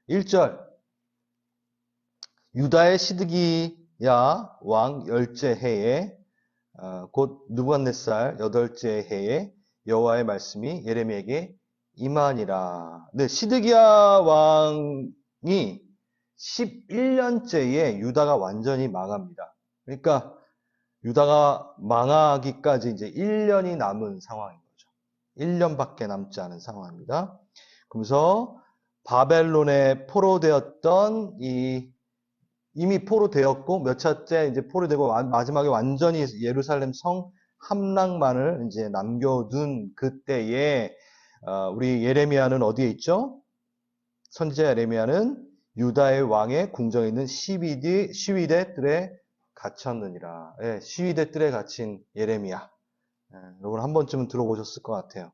1절 유다의 시드기야 왕 열째 해에 곧 느부갓네살 여덟째 해에 여호와의 말씀이 예레미야에게 임하니라. 네, 시드기야 왕이 11년째에 유다가 완전히 망합니다. 그러니까 유다가 망하기까지 이제 1년이 남은 상황인 거죠. 1년밖에 남지 않은 상황입니다. 그러면서 바벨론에 포로되었던 이미 포로되었고 몇 차째 이제 포로되고 마지막에 완전히 예루살렘 성 함락만을 이제 남겨둔 그때에 우리 예레미야는 어디에 있죠? 선지자 예레미야는 유다의 왕의 궁정에 있는 시위대 뜰에 갇혔느니라. 예, 시위대 뜰에 갇힌 예레미야. 여러분 한 번쯤은 들어보셨을 것 같아요.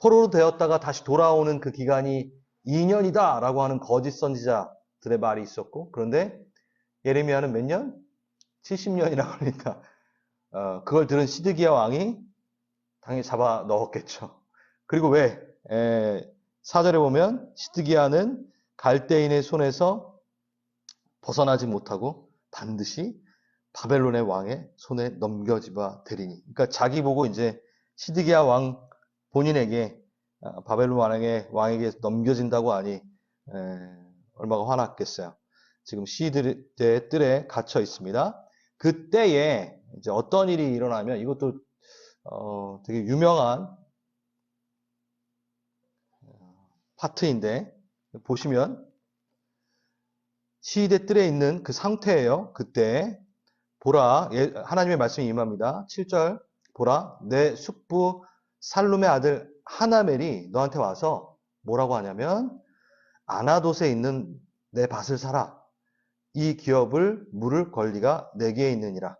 포로로 되었다가 다시 돌아오는 그 기간이 2년이다 라고 하는 거짓 선지자들의 말이 있었고, 그런데 예레미야는 몇 년? 70년이라고 하니까 그걸 들은 시드기야 왕이 당연히 잡아 넣었겠죠. 그리고 왜? 4절에 보면 시드기야는 갈대인의 손에서 벗어나지 못하고 반드시 바벨론의 왕의 손에 넘겨지바 되리니. 그러니까 자기 보고 이제 시드기야 왕 본인에게 바벨론 왕에게 넘겨진다고 하니 얼마가 화났겠어요. 지금 시위대 뜰에 갇혀 있습니다. 그때에 이제 어떤 일이 일어나면 이것도 되게 유명한 파트인데 보시면 시위대 뜰에 있는 그 상태예요. 그때 보라, 하나님의 말씀이 임합니다. 7절 보라, 내 숙부 살룸의 아들 하나멜이 너한테 와서 뭐라고 하냐면 아나돗에 있는 내 밭을 사라. 이 기업을 물을 권리가 내게 있느니라.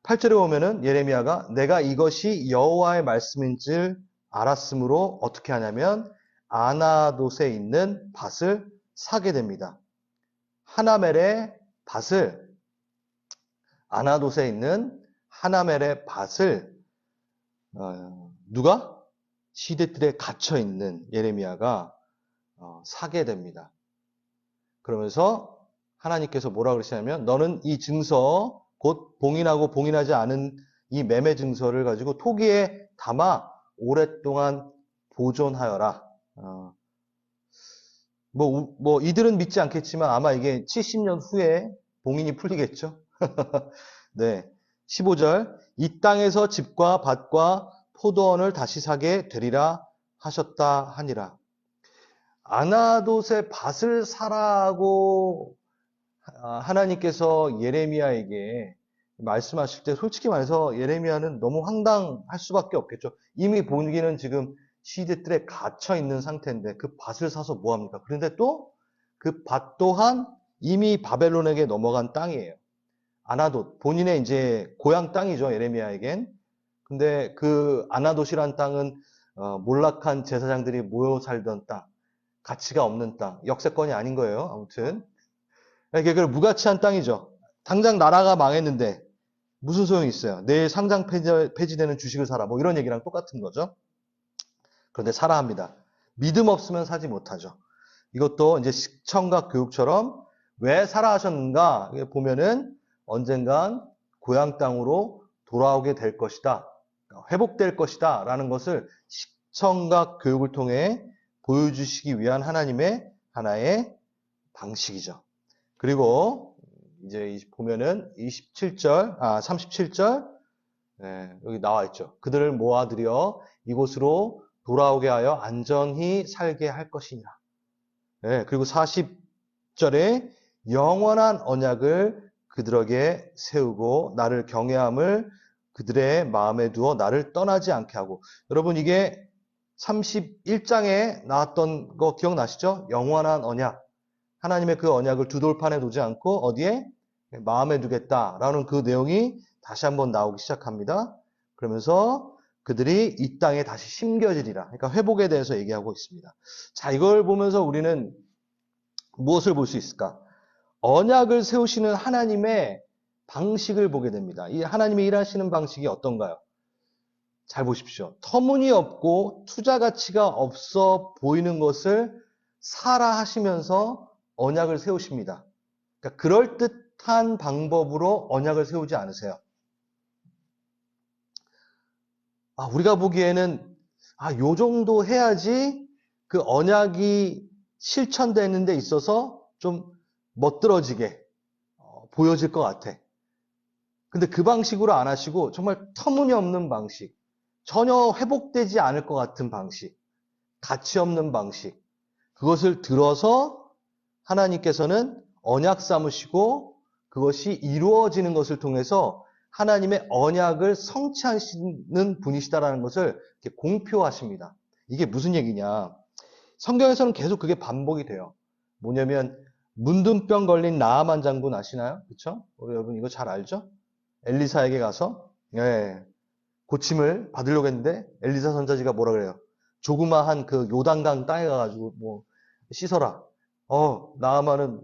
8절에 보면은 예레미야가 내가 이것이 여호와의 말씀인 줄 알았으므로 어떻게 하냐면 아나돗에 있는 밭을 사게 됩니다. 하나멜의 밭을 아나돗에 있는 하나멜의 밭을 누가? 시대뜰에 갇혀 있는 예레미야가 사게 됩니다. 그러면서 하나님께서 뭐라 그러시냐면 너는 이 증서 곧 봉인하고 봉인하지 않은 이 매매 증서를 가지고 토기에 담아 오랫동안 보존하여라. 뭐 이들은 믿지 않겠지만 아마 이게 70년 후에 봉인이 풀리겠죠. 네. 15절 이 땅에서 집과 밭과 포도원을 다시 사게 되리라 하셨다 하니라. 아나돗의 밭을 사라고 하나님께서 예레미야에게 말씀하실 때 솔직히 말해서 예레미야는 너무 황당할 수밖에 없겠죠. 이미 본기는 지금 시대뜰에 갇혀 있는 상태인데 그 밭을 사서 뭐합니까? 그런데 또 그 밭 또한 이미 바벨론에게 넘어간 땅이에요. 아나돗, 본인의 이제 고향 땅이죠, 예레미야에겐. 근데 그 아나돗이란 땅은 몰락한 제사장들이 모여 살던 땅, 가치가 없는 땅, 역세권이 아닌 거예요. 아무튼 그걸 무가치한 땅이죠. 당장 나라가 망했는데 무슨 소용이 있어요? 내일 상장 폐지되는 주식을 사라. 뭐 이런 얘기랑 똑같은 거죠. 그런데 사라 합니다. 믿음 없으면 사지 못하죠. 이것도 이제 시청각 교육처럼 왜 사라 하셨는가 보면은 언젠간 고향 땅으로 돌아오게 될 것이다. 회복될 것이다. 라는 것을 시청각 교육을 통해 보여주시기 위한 하나님의 하나의 방식이죠. 그리고 이제 보면은 37절, 여기 나와 있죠. 그들을 모아들여 이곳으로 돌아오게 하여 안전히 살게 할 것이니라. 그리고 40절에 영원한 언약을 그들에게 세우고 나를 경외함을 그들의 마음에 두어 나를 떠나지 않게 하고. 여러분 이게 31장에 나왔던 거 기억나시죠? 영원한 언약. 하나님의 그 언약을 두 돌판에 두지 않고 어디에? 마음에 두겠다라는 그 내용이 다시 한번 나오기 시작합니다. 그러면서 그들이 이 땅에 다시 심겨지리라. 그러니까 회복에 대해서 얘기하고 있습니다. 자, 이걸 보면서 우리는 무엇을 볼 수 있을까? 언약을 세우시는 하나님의 방식을 보게 됩니다. 이 하나님이 일하시는 방식이 어떤가요? 잘 보십시오. 터무니없고 투자 가치가 없어 보이는 것을 사라 하시면서 언약을 세우십니다. 그러니까 그럴듯한 방법으로 언약을 세우지 않으세요. 우리가 보기에는 요 정도 해야지 그 언약이 실천되는 데 있어서 좀 멋들어지게 보여질 것 같아. 근데 그 방식으로 안 하시고 정말 터무니없는 방식, 전혀 회복되지 않을 것 같은 방식, 가치 없는 방식, 그것을 들어서 하나님께서는 언약 삼으시고 그것이 이루어지는 것을 통해서 하나님의 언약을 성취하시는 분이시다라는 것을 이렇게 공표하십니다. 이게 무슨 얘기냐? 성경에서는 계속 그게 반복이 돼요. 뭐냐면 문둥병 걸린 나아만 장군 아시나요? 그렇죠? 여러분 이거 잘 알죠? 엘리사에게 가서 고침을 받으려고 했는데 엘리사 선지자가 뭐라 그래요? 조그마한 그 요단강 땅에 가가지고 뭐 씻어라. 나아만은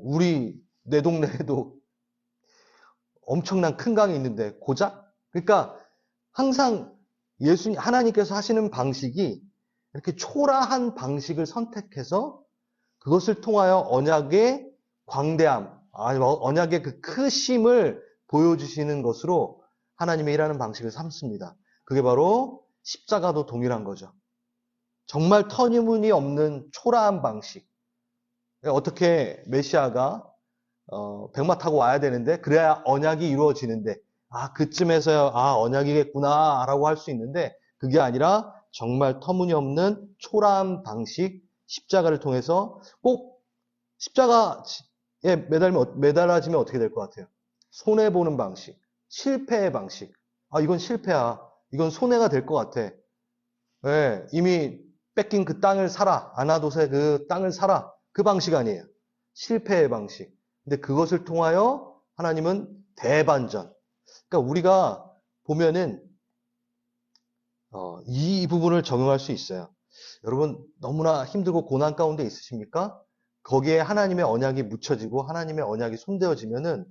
내 동네에도 엄청난 큰 강이 있는데 고작? 그러니까 항상 하나님께서 하시는 방식이 이렇게 초라한 방식을 선택해서 그것을 통하여 언약의 광대함, 언약의 그 크심을 보여주시는 것으로 하나님의 일하는 방식을 삼습니다. 그게 바로 십자가도 동일한 거죠. 정말 터무니없는 초라한 방식. 어떻게 메시아가 백마 타고 와야 되는데 그래야 언약이 이루어지는데 그쯤에서야 언약이겠구나 라고 할 수 있는데 그게 아니라 정말 터무니없는 초라한 방식 십자가를 통해서 꼭 십자가에 매달아지면 어떻게 될 것 같아요? 손해보는 방식, 실패의 방식. 이건 실패야. 이건 손해가 될 것 같아. 이미 뺏긴 그 땅을 사라. 아나돗의 그 땅을 사라. 그 방식 아니에요. 실패의 방식. 근데 그것을 통하여 하나님은 대반전. 그러니까 우리가 보면은 이 부분을 적용할 수 있어요. 여러분 너무나 힘들고 고난 가운데 있으십니까? 거기에 하나님의 언약이 묻혀지고 하나님의 언약이 손대어지면은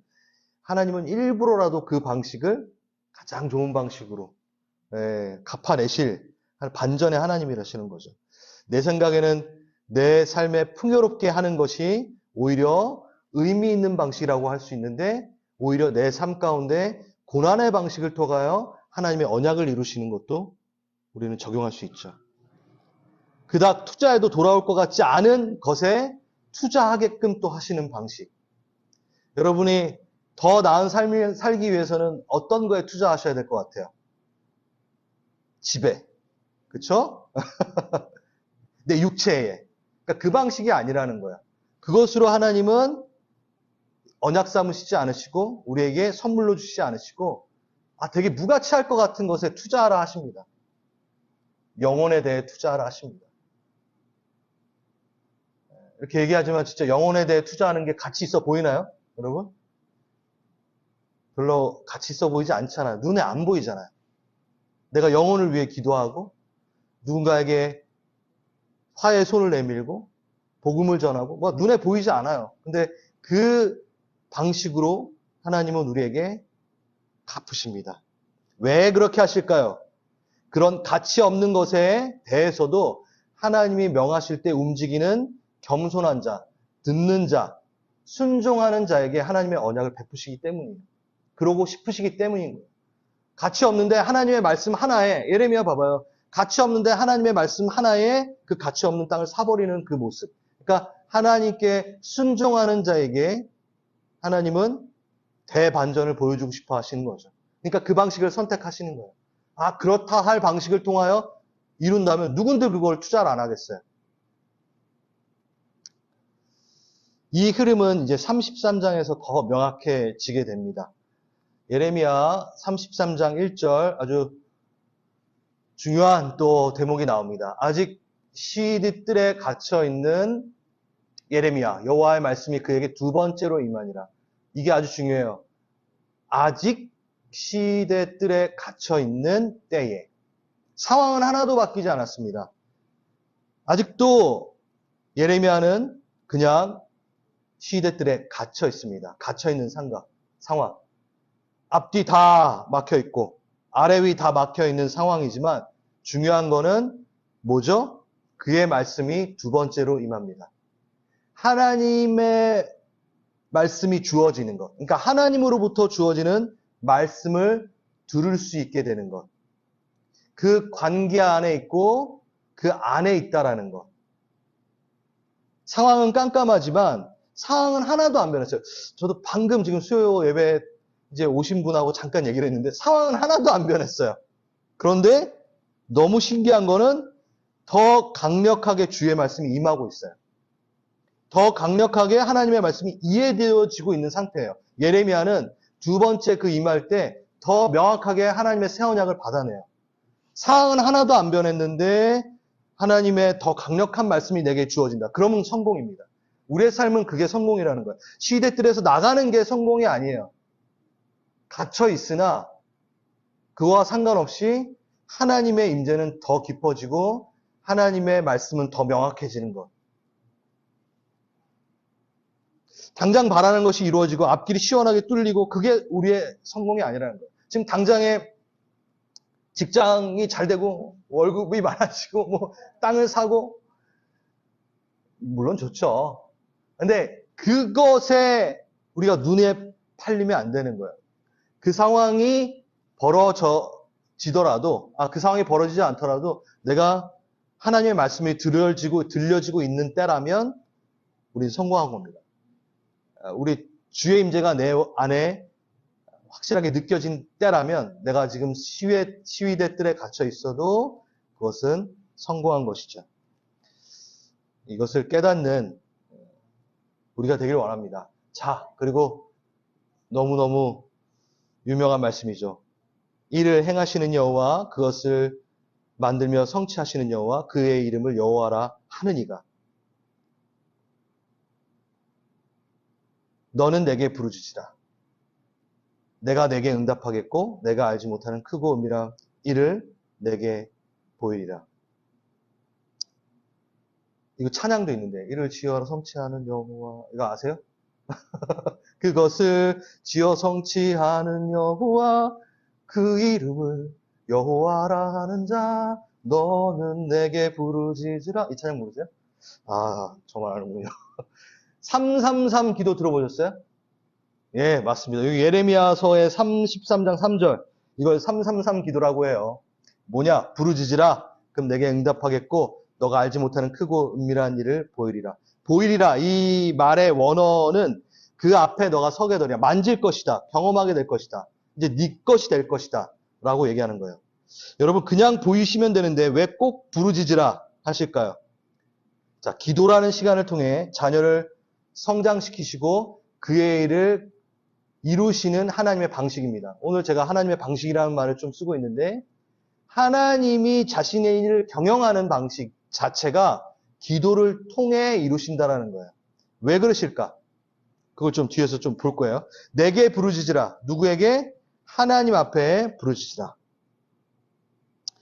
하나님은 일부러라도 그 방식을 가장 좋은 방식으로 갚아내실 반전의 하나님이라시는 거죠. 내 생각에는 내 삶에 풍요롭게 하는 것이 오히려 의미 있는 방식이라고 할 수 있는데 오히려 내 삶 가운데 고난의 방식을 통하여 하나님의 언약을 이루시는 것도 우리는 적용할 수 있죠. 그닥 투자해도 돌아올 것 같지 않은 것에 투자하게끔 또 하시는 방식. 여러분이 더 나은 삶을 살기 위해서는 어떤 거에 투자하셔야 될 것 같아요? 집에. 그쵸? 내 육체에. 그러니까 그 방식이 아니라는 거야. 그것으로 하나님은 언약 삼으시지 않으시고 우리에게 선물로 주시지 않으시고 되게 무가치할 것 같은 것에 투자하라 하십니다. 영혼에 대해 투자하라 하십니다. 이렇게 얘기하지만 진짜 영혼에 대해 투자하는 게 가치 있어 보이나요? 여러분? 별로 가치 있어 보이지 않잖아요. 눈에 안 보이잖아요. 내가 영혼을 위해 기도하고 누군가에게 화해의 손을 내밀고 복음을 전하고 눈에 보이지 않아요. 근데 그 방식으로 하나님은 우리에게 갚으십니다. 왜 그렇게 하실까요? 그런 가치 없는 것에 대해서도 하나님이 명하실 때 움직이는 겸손한 자, 듣는 자, 순종하는 자에게 하나님의 언약을 베푸시기 때문이에요. 그러고 싶으시기 때문인 거예요. 가치 없는데 하나님의 말씀 하나에, 예레미야 봐봐요. 가치 없는데 하나님의 말씀 하나에 그 가치 없는 땅을 사버리는 그 모습. 그러니까 하나님께 순종하는 자에게 하나님은 대반전을 보여주고 싶어 하시는 거죠. 그러니까 그 방식을 선택하시는 거예요. 그렇다 할 방식을 통하여 이룬다면 누군들 그걸 투자를 안 하겠어요. 이 흐름은 이제 33장에서 더 명확해지게 됩니다. 예레미야 33장 1절 아주 중요한 또 대목이 나옵니다. 아직 시드 뜰에 갇혀 있는 예레미야, 여호와의 말씀이 그에게 두 번째로 임하니라. 이게 아주 중요해요. 아직 시대 뜰에 갇혀 있는 때에 상황은 하나도 바뀌지 않았습니다. 아직도 예레미야는 그냥 시대 뜰에 갇혀 있습니다. 갇혀 있는 상황. 앞뒤 다 막혀 있고 아래 위 다 막혀 있는 상황이지만 중요한 거는 뭐죠? 그의 말씀이 두 번째로 임합니다. 하나님의 말씀이 주어지는 것. 그러니까 하나님으로부터 주어지는 말씀을 들을 수 있게 되는 것. 그 관계 안에 있고 그 안에 있다라는 것. 상황은 깜깜하지만 상황은 하나도 안 변했어요. 저도 방금 지금 수요 예배 이제 오신 분하고 잠깐 얘기를 했는데 상황은 하나도 안 변했어요. 그런데 너무 신기한 거는 더 강력하게 주의 말씀이 임하고 있어요. 더 강력하게 하나님의 말씀이 이해되어지고 있는 상태예요. 예레미야는 두 번째 그 임할 때 더 명확하게 하나님의 새 언약을 받아내요. 상황은 하나도 안 변했는데 하나님의 더 강력한 말씀이 내게 주어진다. 그러면 성공입니다. 우리의 삶은 그게 성공이라는 거예요. 시대들에서 나가는 게 성공이 아니에요. 갇혀 있으나 그와 상관없이 하나님의 임재는 더 깊어지고 하나님의 말씀은 더 명확해지는 것. 당장 바라는 것이 이루어지고 앞길이 시원하게 뚫리고 그게 우리의 성공이 아니라는 거예요. 지금 당장에 직장이 잘 되고 월급이 많아지고 뭐 땅을 사고 물론 좋죠. 근데 그것에 우리가 눈에 팔리면 안 되는 거예요. 그 상황이 벌어지더라도 그 상황이 벌어지지 않더라도 내가 하나님의 말씀이 들려지고 있는 때라면 우리는 성공한 겁니다. 우리 주의 임재가 내 안에 확실하게 느껴진 때라면 내가 지금 시위대 뜰에 갇혀 있어도 그것은 성공한 것이죠. 이것을 깨닫는 우리가 되길 원합니다. 자, 그리고 너무너무 유명한 말씀이죠. 이를 행하시는 여호와 그것을 만들며 성취하시는 여호와 그의 이름을 여호와라 하느니가 너는 내게 부르짖으라. 내가 내게 응답하겠고 내가 알지 못하는 크고 은밀한 일을 내게 보이리라. 이거 찬양도 있는데 이를 지어 성취하는 여호와 이거 아세요? 그것을 지어 성취하는 여호와 그 이름을 여호와라 하는 자 너는 내게 부르짖으라. 이 찬양 모르세요? 정말 아는군요. 333 기도 들어보셨어요? 예, 맞습니다. 여기 예레미야서의 33장 3절. 이걸 333 기도라고 해요. 뭐냐? 부르짖으라. 그럼 내게 응답하겠고 너가 알지 못하는 크고 은밀한 일을 보이리라. 보이리라. 이 말의 원어는 그 앞에 너가 서게 되리라. 만질 것이다. 경험하게 될 것이다. 이제 네 것이 될 것이다. 라고 얘기하는 거예요. 여러분 그냥 보이시면 되는데 왜 꼭 부르짖으라 하실까요? 자, 기도라는 시간을 통해 자녀를 성장시키시고 그의 일을 이루시는 하나님의 방식입니다. 오늘 제가 하나님의 방식이라는 말을 좀 쓰고 있는데 하나님이 자신의 일을 경영하는 방식 자체가 기도를 통해 이루신다라는 거예요. 왜 그러실까? 그걸 좀 뒤에서 좀 볼 거예요. 내게 부르짖으라. 누구에게? 하나님 앞에 부르짖으라.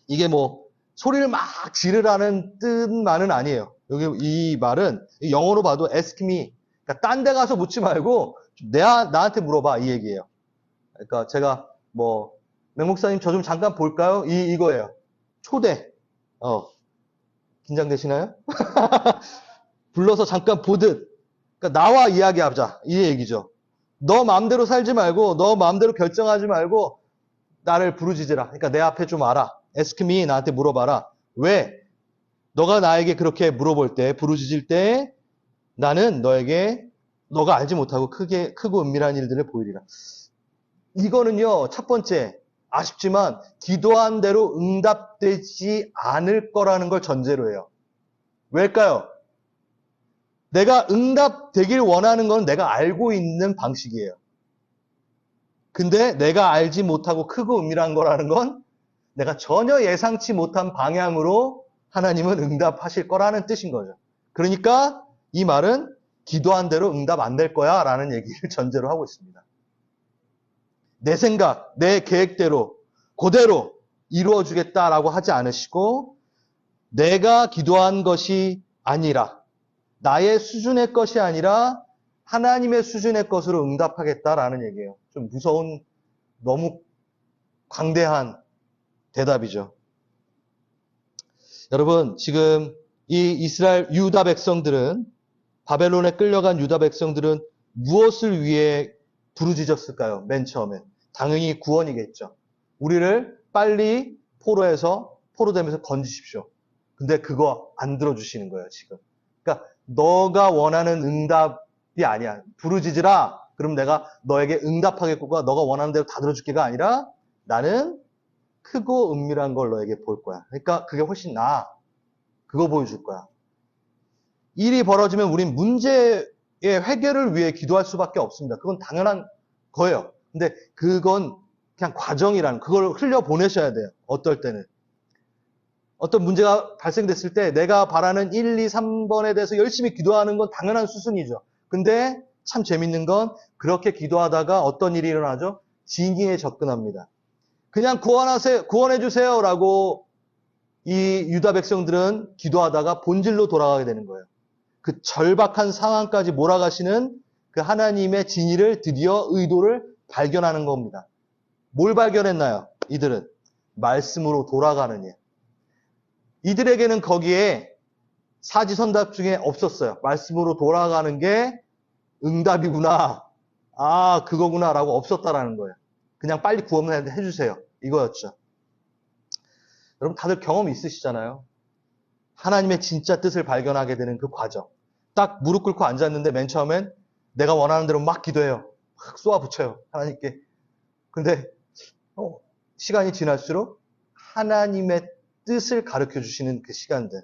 이게 뭐 소리를 막 지르라는 뜻만은 아니에요. 여기 이 말은 영어로 봐도 ask me. 그러니까 딴 데 가서 묻지 말고 나한테 물어봐 이 얘기예요. 그러니까 제가 뭐 맹목사님 저 좀 잠깐 볼까요? 이거예요. 초대. 긴장되시나요? 불러서 잠깐 보듯. 그러니까 나와 이야기하자 이 얘기죠. 너 마음대로 살지 말고 너 마음대로 결정하지 말고 나를 부르짖으라. 그러니까 내 앞에 좀 와라. ask me 나한테 물어봐라. 왜? 너가 나에게 그렇게 물어볼 때 부르짖을 때 나는 너에게 너가 알지 못하고 크고 은밀한 일들을 보이리라. 이거는요. 첫 번째 아쉽지만 기도한 대로 응답되지 않을 거라는 걸 전제로 해요. 왜일까요? 내가 응답되길 원하는 건 내가 알고 있는 방식이에요. 근데 내가 알지 못하고 크고 은밀한 거라는 건 내가 전혀 예상치 못한 방향으로 하나님은 응답하실 거라는 뜻인 거죠. 그러니까 이 말은 기도한 대로 응답 안 될 거야 라는 얘기를 전제로 하고 있습니다. 내 생각, 내 계획대로 그대로 이루어주겠다라고 하지 않으시고 내가 기도한 것이 아니라 나의 수준의 것이 아니라 하나님의 수준의 것으로 응답하겠다라는 얘기예요. 좀 무서운 너무 광대한 대답이죠. 여러분, 지금 이 이스라엘 유다 백성들은, 바벨론에 끌려간 유다 백성들은 무엇을 위해 부르짖었을까요? 맨 처음에. 당연히 구원이겠죠. 우리를 빨리 포로되면서 건지십시오. 근데 그거 안 들어주시는 거예요, 지금. 그러니까 너가 원하는 응답이 아니야. 부르짖으라. 그럼 내가 너에게 응답하겠구가 너가 원하는 대로 다 들어줄게가 아니라 나는 크고 은밀한 걸 너에게 볼 거야. 그러니까 그게 훨씬 나아. 그거 보여줄 거야. 일이 벌어지면 우린 문제의 해결을 위해 기도할 수밖에 없습니다. 그건 당연한 거예요. 근데 그건 그냥 과정이라는, 그걸 흘려보내셔야 돼요. 어떨 때는. 어떤 문제가 발생됐을 때 내가 바라는 1, 2, 3번에 대해서 열심히 기도하는 건 당연한 수순이죠. 근데 참 재밌는 건 그렇게 기도하다가 어떤 일이 일어나죠? 진리에 접근합니다. 그냥 구원해주세요 라고 이 유다 백성들은 기도하다가 본질로 돌아가게 되는 거예요. 그 절박한 상황까지 몰아가시는 그 하나님의 진리를 드디어 의도를 발견하는 겁니다. 뭘 발견했나요? 이들은 말씀으로 돌아가는 일. 이들에게는 거기에 사지선답 중에 없었어요. 말씀으로 돌아가는 게 응답이구나. 아, 그거구나 라고 없었다라는 거예요. 그냥 빨리 구원을 해주세요. 이거였죠. 여러분 다들 경험 있으시잖아요. 하나님의 진짜 뜻을 발견하게 되는 그 과정. 딱 무릎 꿇고 앉았는데 맨 처음엔 내가 원하는 대로 막 기도해요. 막 쏘아붙여요. 하나님께. 근데 시간이 지날수록 하나님의 뜻을 가르쳐 주시는 그 시간들.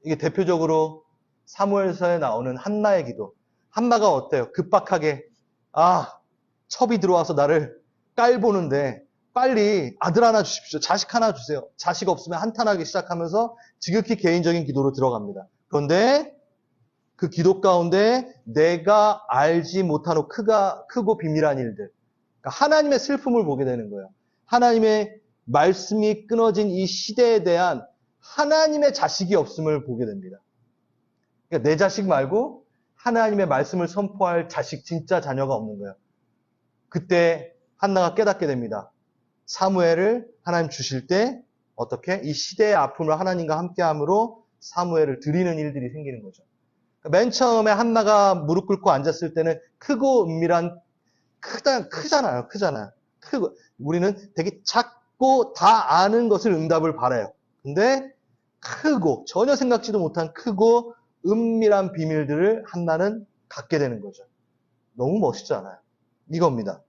이게 대표적으로 사무엘서에 나오는 한나의 기도. 한나가 어때요? 급박하게 첩이 들어와서 나를 깔보는데 빨리 아들 하나 주십시오. 자식 하나 주세요. 자식 없으면 한탄하기 시작하면서 지극히 개인적인 기도로 들어갑니다. 그런데 그 기도 가운데 내가 알지 못하는 크고 비밀한 일들. 그러니까 하나님의 슬픔을 보게 되는 거예요. 하나님의 말씀이 끊어진 이 시대에 대한 하나님의 자식이 없음을 보게 됩니다. 그러니까 내 자식 말고 하나님의 말씀을 선포할 자식, 진짜 자녀가 없는 거예요. 그때 한나가 깨닫게 됩니다. 사무엘을 하나님 주실 때 어떻게? 이 시대의 아픔을 하나님과 함께함으로 사무엘을 드리는 일들이 생기는 거죠. 맨 처음에 한나가 무릎 꿇고 앉았을 때는 크고 은밀한, 크잖아요. 크고, 우리는 되게 작고 다 아는 것을 응답을 바라요. 근데 크고, 전혀 생각지도 못한 크고 은밀한 비밀들을 한나는 갖게 되는 거죠. 너무 멋있잖아요. 이겁니다.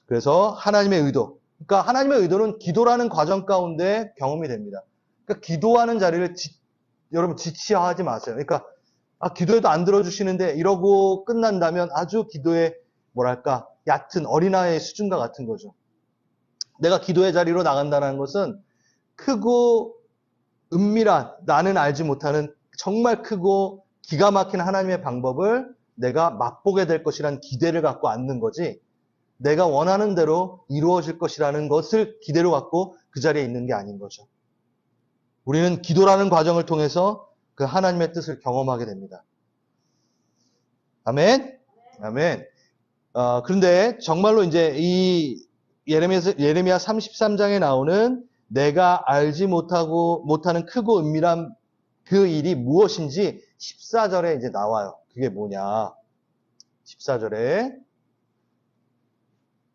그래서 하나님의 의도. 그러니까 하나님의 의도는 기도라는 과정 가운데 경험이 됩니다. 그러니까 기도하는 자리를 여러분 지치하지 마세요. 그러니까 기도해도 안 들어주시는데 이러고 끝난다면 아주 기도의 얕은 어린아이의 수준과 같은 거죠. 내가 기도의 자리로 나간다는 것은 크고 은밀한, 나는 알지 못하는 정말 크고 기가 막힌 하나님의 방법을 내가 맛보게 될 것이라는 기대를 갖고 앉는 거지, 내가 원하는 대로 이루어질 것이라는 것을 기대로 갖고 그 자리에 있는 게 아닌 거죠. 우리는 기도라는 과정을 통해서 그 하나님의 뜻을 경험하게 됩니다. 아멘? 아멘. 그런데 정말로 이제 이 예레미야 33장에 나오는 내가 알지 못하는 크고 은밀한 그 일이 무엇인지 14절에 이제 나와요. 그게 뭐냐? 14절에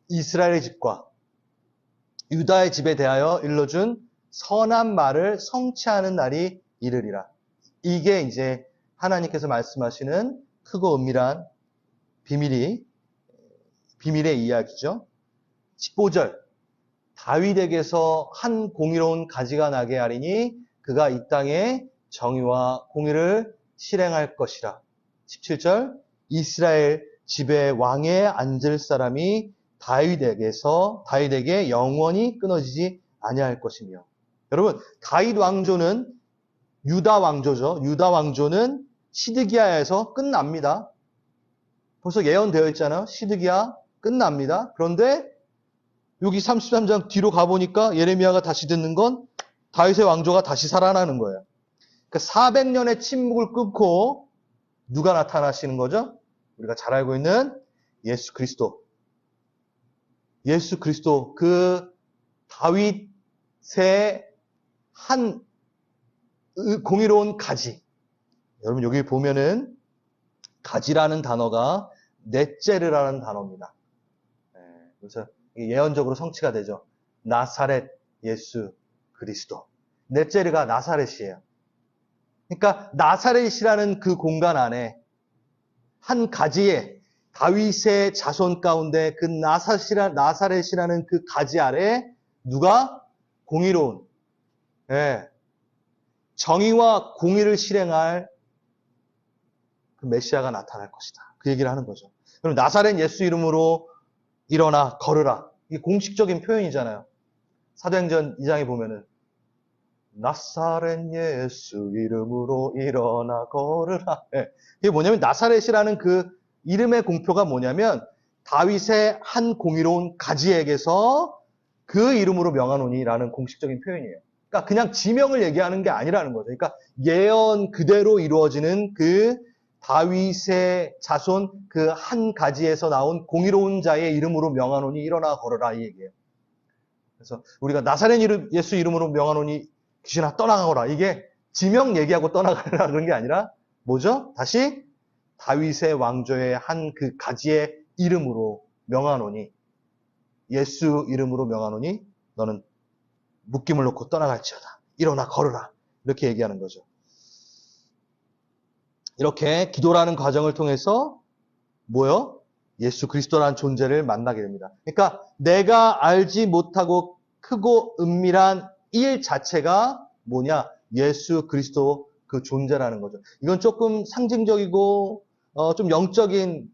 이스라엘의 집과 유다의 집에 대하여 일러준 선한 말을 성취하는 날이 이르리라. 이게 이제 하나님께서 말씀하시는 크고 은밀한 비밀의 이야기죠. 15절 다윗에게서 한 공의로운 가지가 나게 하리니 그가 이 땅에 정의와 공의를 실행할 것이라. 17절 이스라엘 집에 왕에 앉을 사람이 다윗에게 영원히 끊어지지 아니할 것이며. 여러분 다윗 왕조는 유다 왕조죠. 유다 왕조는 시드기야에서 끝납니다. 벌써 예언되어 있잖아요. 시드기야 끝납니다. 그런데 여기 33장 뒤로 가보니까 예레미야가 다시 듣는 건 다윗의 왕조가 다시 살아나는 거예요. 그러니까 400년의 침묵을 끊고 누가 나타나시는 거죠? 우리가 잘 알고 있는 예수 그리스도, 그 다윗의 한 공의로운 가지. 여러분 여기 보면은 가지라는 단어가 넷제르라는 단어입니다. 그래서 예언적으로 성취가 되죠. 나사렛 예수 그리스도. 넷제르가 나사렛이에요. 그러니까 나사렛이라는 그 공간 안에 한 가지에 다윗의 자손 가운데 그 나사렛이라는 그 가지 아래 누가 공의로운 정의와 공의를 실행할 그 메시아가 나타날 것이다. 그 얘기를 하는 거죠. 그럼 나사렛 예수 이름으로 일어나 걸으라. 이게 공식적인 표현이잖아요. 사도행전 2장에 보면은 나사렛 예수 이름으로 일어나 걸으라. 이게 뭐냐면 나사렛이라는 그 이름의 공표가 뭐냐면 다윗의 한 공의로운 가지에게서 그 이름으로 명하노니라는 공식적인 표현이에요. 그러니까 그냥 지명을 얘기하는 게 아니라는 거죠. 그러니까 예언 그대로 이루어지는 그 다윗의 자손 그 한 가지에서 나온 공의로운 자의 이름으로 명하노니 일어나 걸어라 이 얘기예요. 그래서 우리가 나사렛 예수 이름으로 명하노니 귀신아 떠나가거라. 이게 지명 얘기하고 떠나가라 그런 게 아니라 뭐죠? 다시 다윗의 왕조의 한 그 가지의 이름으로 명하노니 예수 이름으로 명하노니 너는 묶임을 놓고 떠나갈지어다. 일어나 걸으라. 이렇게 얘기하는 거죠. 이렇게 기도라는 과정을 통해서 뭐요? 예수 그리스도라는 존재를 만나게 됩니다. 그러니까 내가 알지 못하고 크고 은밀한 일 자체가 뭐냐? 예수 그리스도 그 존재라는 거죠. 이건 조금 상징적이고 좀 영적인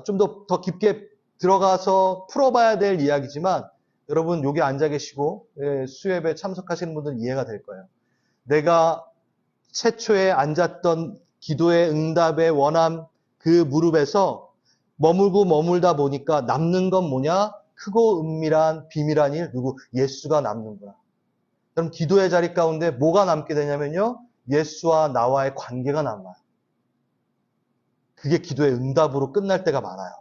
좀 더 깊게 들어가서 풀어봐야 될 이야기지만 여러분 여기 앉아 계시고 수협에 참석하시는 분들은 이해가 될 거예요. 내가 최초에 앉았던 기도의 응답의 원함 그 무릎에서 머물다 보니까 남는 건 뭐냐? 크고 은밀한 비밀한 일 누구? 예수가 남는구나. 그럼 기도의 자리 가운데 뭐가 남게 되냐면요. 예수와 나와의 관계가 남아요. 그게 기도의 응답으로 끝날 때가 많아요.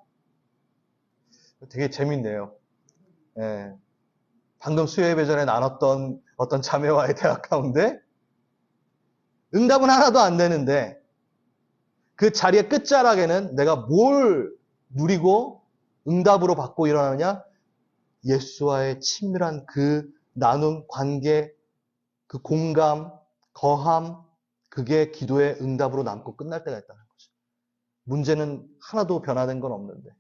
되게 재밌네요. 예. 방금 수요예배 전에 나눴던 어떤 자매와의 대화 가운데 응답은 하나도 안 되는데 그 자리의 끝자락에는 내가 뭘 누리고 응답으로 받고 일어나느냐? 예수와의 친밀한 그 나눔, 관계, 그 공감, 거함, 그게 기도의 응답으로 남고 끝날 때가 있다는 거죠. 문제는 하나도 변화된 건 없는데.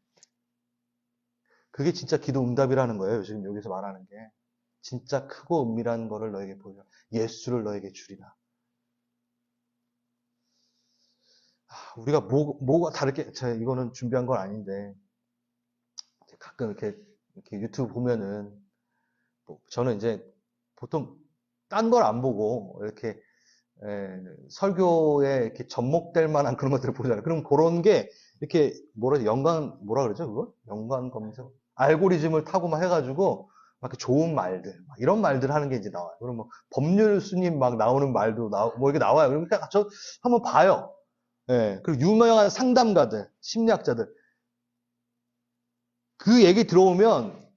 그게 진짜 기도 응답이라는 거예요. 지금 여기서 말하는 게. 진짜 크고 은밀한 거를 너에게 보여. 예수를 너에게 주리라. 우리가 뭐가 다르게, 제가 이거는 준비한 건 아닌데, 가끔 이렇게 유튜브 보면은, 저는 이제 보통 딴 걸 안 보고, 이렇게, 설교에 이렇게 접목될 만한 그런 것들을 보잖아요. 그럼 그런 게, 이렇게, 뭐라 그러죠, 그거? 연관 검색? 알고리즘을 타고 막 해가지고, 막 좋은 말들, 막 이런 말들 하는 게 이제 나와요. 그럼 뭐, 법률스님 막 나오는 말도 뭐 이렇게 나와요. 그러니까 저 한번 봐요. 그리고 유명한 상담가들, 심리학자들. 그 얘기 들어오면,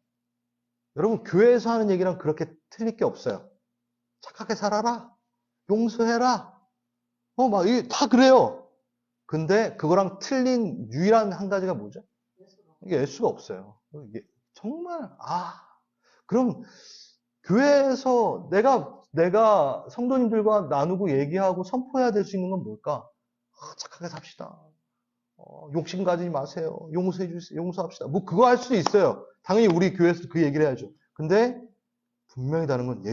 여러분, 교회에서 하는 얘기랑 그렇게 틀릴 게 없어요. 착하게 살아라. 용서해라. 다 그래요. 근데 그거랑 틀린 유일한 한 가지가 뭐죠? 이게 예수가 없어요. 이게 정말, 그럼 교회에서 내가 성도님들과 나누고 얘기하고 선포해야 될 수 있는 건 뭘까? 착하게 삽시다. 욕심 가지지 마세요. 용서해 주세요. 용서합시다. 뭐 그거 할 수도 있어요. 당연히 우리 교회에서 그 얘기를 해야죠. 근데 분명히 다른 건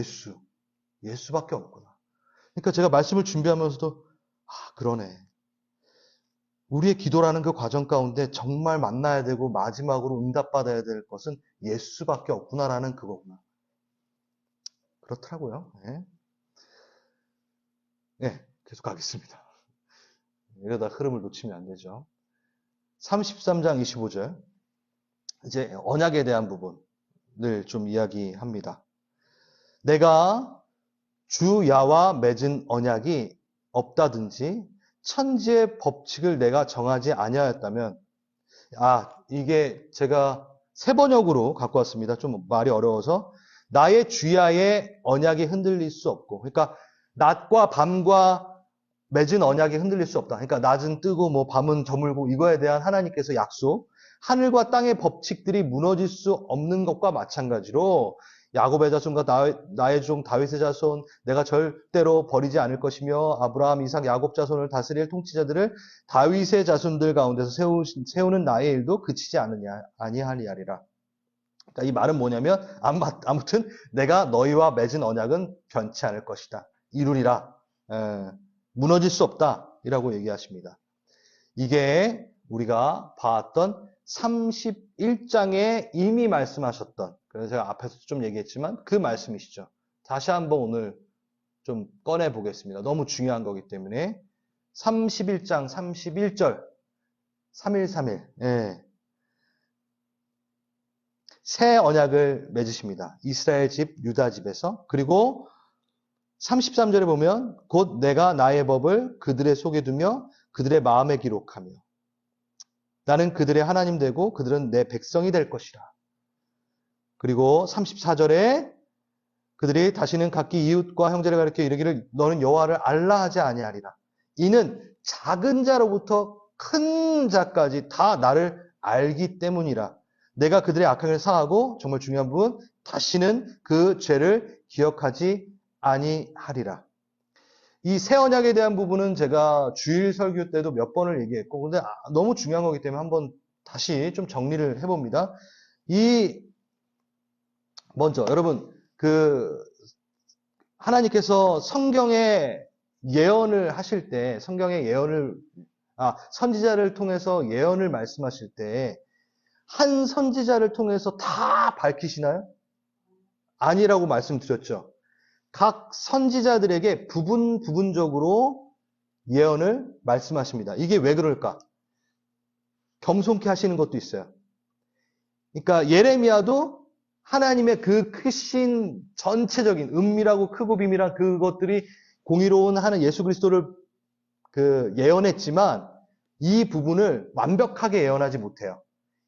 예수밖에 없구나. 그러니까 제가 말씀을 준비하면서도 그러네. 우리의 기도라는 그 과정 가운데 정말 만나야 되고 마지막으로 응답받아야 될 것은 예수밖에 없구나라는 그거구나. 그렇더라고요. 네, 계속 가겠습니다. 이러다 흐름을 놓치면 안 되죠. 33장 25절. 이제 언약에 대한 부분을 좀 이야기합니다. 내가 주 야와 맺은 언약이 없다든지 천지의 법칙을 내가 정하지 아니하였다면 이게 제가 세 번역으로 갖고 왔습니다. 좀 말이 어려워서 나의 주야의 언약이 흔들릴 수 없고, 그러니까 낮과 밤과 맺은 언약이 흔들릴 수 없다. 그러니까 낮은 뜨고 뭐 밤은 저물고 이거에 대한 하나님께서 약속, 하늘과 땅의 법칙들이 무너질 수 없는 것과 마찬가지로 야곱의 자손과 나의 종 다윗의 자손 내가 절대로 버리지 않을 것이며 아브라함, 이삭, 야곱 자손을 다스릴 통치자들을 다윗의 자손들 가운데서 세우는 나의 일도 그치지 아니하리라. 그러니까 이 말은 뭐냐면 아무튼 내가 너희와 맺은 언약은 변치 않을 것이다. 이루리라. 무너질 수 없다. 이라고 얘기하십니다. 이게 우리가 봤던 31장에 이미 말씀하셨던, 그래서 제가 앞에서 좀 얘기했지만 그 말씀이시죠. 다시 한번 오늘 좀 꺼내 보겠습니다. 너무 중요한 거기 때문에 31장 31절 3.1.3.1 새 언약을 맺으십니다. 이스라엘 집, 유다 집에서. 그리고 33절에 보면 곧 내가 나의 법을 그들의 속에 두며 그들의 마음에 기록하며 나는 그들의 하나님 되고 그들은 내 백성이 될 것이라. 그리고 34절에 그들이 다시는 각기 이웃과 형제를 가리켜 이르기를 너는 여호와를 알라 하지 아니하리라. 이는 작은 자로부터 큰 자까지 다 나를 알기 때문이라. 내가 그들의 악한 일을 사하고 정말 중요한 부분 다시는 그 죄를 기억하지 아니하리라. 이 새 언약에 대한 부분은 제가 주일 설교 때도 몇 번을 얘기했고 근데 너무 중요한 거기 때문에 한번 다시 좀 정리를 해봅니다. 먼저 여러분 하나님께서 성경에 예언을 하실 때 선지자를 통해서 예언을 말씀하실 때 한 선지자를 통해서 다 밝히시나요? 아니라고 말씀드렸죠. 각 선지자들에게 부분적으로 예언을 말씀하십니다. 이게 왜 그럴까? 겸손케 하시는 것도 있어요. 그러니까 예레미야도 하나님의 그 크신 전체적인 은밀하고 크고 비밀한 그것들이 공의로운 하는 예수 그리스도를 예언했지만 이 부분을 완벽하게 예언하지 못해요.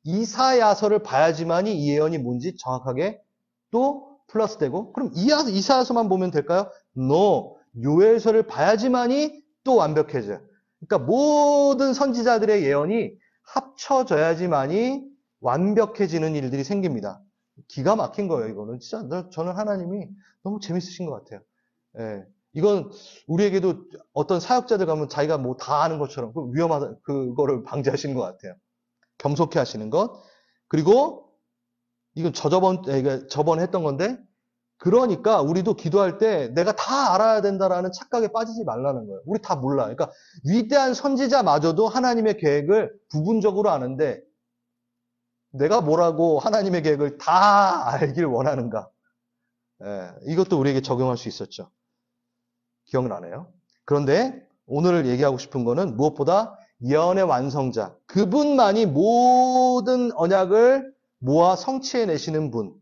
이사야서를 봐야지만이 이 예언이 뭔지 정확하게 또 플러스되고 그럼 이사야서만 보면 될까요? No. 요엘서를 봐야지만이 또 완벽해져요. 그러니까 모든 선지자들의 예언이 합쳐져야지만이 완벽해지는 일들이 생깁니다. 기가 막힌 거예요, 이거는. 진짜 저는 하나님이 너무 재밌으신 것 같아요. 예. 이건 우리에게도 어떤 사역자들 가면 자기가 뭐 다 아는 것처럼 위험하다, 그거를 방지하시는 것 같아요. 겸손케 하시는 것. 그리고 이건 저번에 했던 건데 그러니까 우리도 기도할 때 내가 다 알아야 된다라는 착각에 빠지지 말라는 거예요. 우리 다 몰라. 그러니까 위대한 선지자마저도 하나님의 계획을 부분적으로 아는데 내가 뭐라고 하나님의 계획을 다 알길 원하는가. 이것도 우리에게 적용할 수 있었죠. 기억나네요. 그런데 오늘 얘기하고 싶은 거는 무엇보다 예언의 완성자, 그분만이 모든 언약을 모아 성취해내시는 분.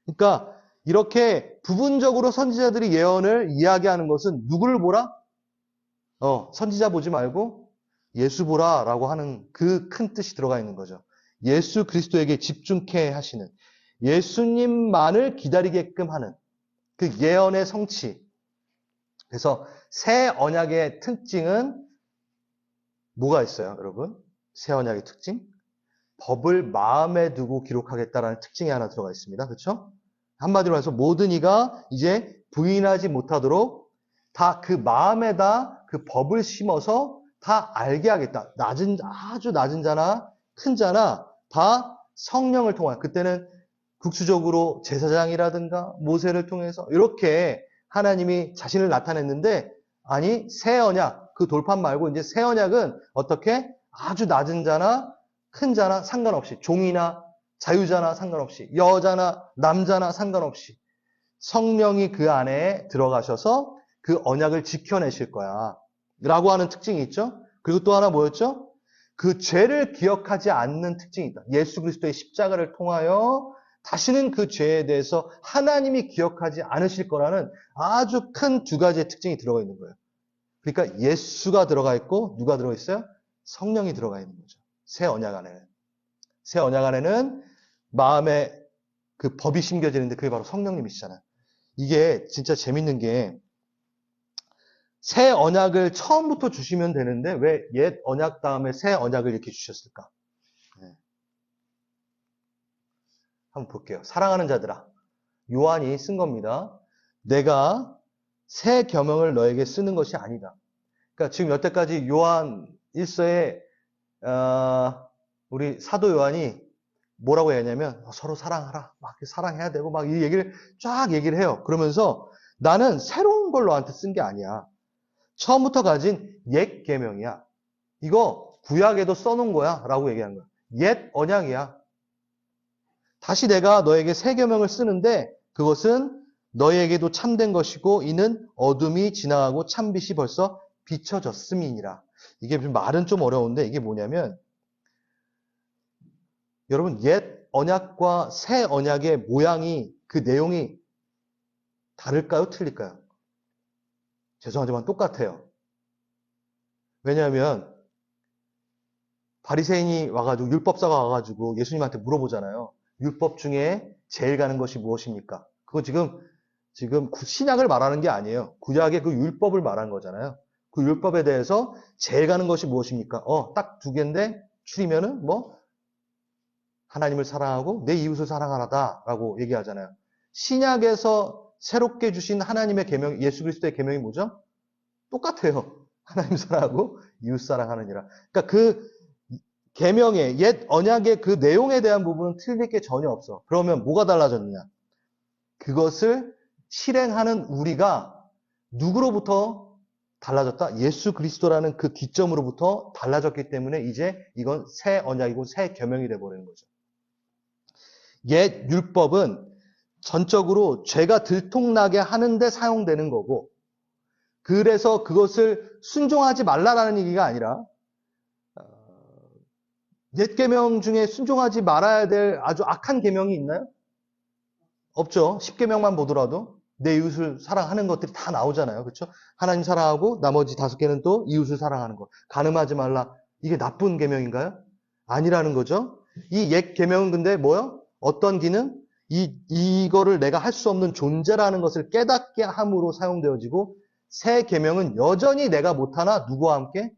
그러니까 이렇게 부분적으로 선지자들이 예언을 이야기하는 것은 누구를 보라? 선지자 보지 말고 예수 보라라고 하는 그 큰 뜻이 들어가 있는 거죠. 예수 그리스도에게 집중케 하시는, 예수님만을 기다리게끔 하는 그 예언의 성취. 그래서 새 언약의 특징은 뭐가 있어요, 여러분? 새 언약의 특징? 법을 마음에 두고 기록하겠다라는 특징이 하나 들어가 있습니다. 그렇죠? 한마디로 해서 모든 이가 이제 부인하지 못하도록 다 그 마음에다 그 법을 심어서 다 알게 하겠다. 아주 낮은 자나 큰 자나 다 성령을 통한, 그때는 국수적으로 제사장이라든가 모세를 통해서 이렇게 하나님이 자신을 나타냈는데, 아니 새 언약, 그 돌판 말고 이제 새 언약은 어떻게 아주 낮은 자나 큰 자나 상관없이, 종이나 자유자나 상관없이, 여자나 남자나 상관없이 성령이 그 안에 들어가셔서 그 언약을 지켜내실 거야 라고 하는 특징이 있죠. 그리고 또 하나 뭐였죠? 그 죄를 기억하지 않는 특징이 있다. 예수 그리스도의 십자가를 통하여 다시는 그 죄에 대해서 하나님이 기억하지 않으실 거라는 아주 큰 두 가지의 특징이 들어가 있는 거예요. 그러니까 예수가 들어가 있고 누가 들어가 있어요? 성령이 들어가 있는 거죠. 새 언약 안에는. 새 언약 안에는 마음에 그 법이 심겨지는데 그게 바로 성령님이시잖아요. 이게 진짜 재밌는 게 새 언약을 처음부터 주시면 되는데 왜 옛 언약 다음에 새 언약을 이렇게 주셨을까? 네. 한번 볼게요. 사랑하는 자들아, 요한이 쓴 겁니다. 내가 새 계명을 너에게 쓰는 것이 아니다. 그러니까 지금 여태까지 요한 1서에 우리 사도 요한이 뭐라고 했냐면 서로 사랑하라, 막 사랑해야 되고 막 이 얘기를 쫙 얘기를 해요. 그러면서 나는 새로운 걸 너한테 쓴 게 아니야. 처음부터 가진 옛 계명이야. 이거 구약에도 써놓은 거야 라고 얘기한 거야. 옛 언약이야. 다시 내가 너에게 새 계명을 쓰는데 그것은 너희에게도 참된 것이고 이는 어둠이 지나가고 참빛이 벌써 비춰졌음이니라. 이게 말은 좀 어려운데 이게 뭐냐면 여러분 옛 언약과 새 언약의 모양이 그 내용이 다를까요? 틀릴까요? 죄송하지만 똑같아요. 왜냐하면 바리새인이 와가지고 율법사가 와가지고 예수님한테 물어보잖아요. 율법 중에 제일 가는 것이 무엇입니까? 그거 지금 신약을 말하는 게 아니에요. 구약의 그 율법을 말하는 거잖아요. 그 율법에 대해서 제일 가는 것이 무엇입니까? 딱 두 개인데 줄이면은 뭐 하나님을 사랑하고 내 이웃을 사랑하라다라고 얘기하잖아요. 신약에서 새롭게 주신 하나님의 계명, 예수 그리스도의 계명이 뭐죠? 똑같아요. 하나님 사랑하고 이웃 사랑하느니라. 그러니까 그 계명의 옛 언약의 그 내용에 대한 부분은 틀릴 게 전혀 없어. 그러면 뭐가 달라졌느냐? 그것을 실행하는 우리가 누구로부터 달라졌다? 예수 그리스도라는 그 기점으로부터 달라졌기 때문에 이제 이건 새 언약이고 새 계명이 되어버리는 거죠. 옛 율법은 전적으로 죄가 들통나게 하는데 사용되는 거고 그래서 그것을 순종하지 말라라는 얘기가 아니라 옛 계명 중에 순종하지 말아야 될 아주 악한 계명이 있나요? 없죠. 10계명만 보더라도 내 이웃을 사랑하는 것들이 다 나오잖아요. 그렇죠? 하나님 사랑하고 나머지 5개는 또 이웃을 사랑하는 것. 간음하지 말라. 이게 나쁜 계명인가요? 아니라는 거죠. 이 옛 계명은 근데 뭐요? 어떤 기능? 이거를 내가 할 수 없는 존재라는 것을 깨닫게 함으로 사용되어지고 새 계명은 여전히 내가 못하나 누구와 함께?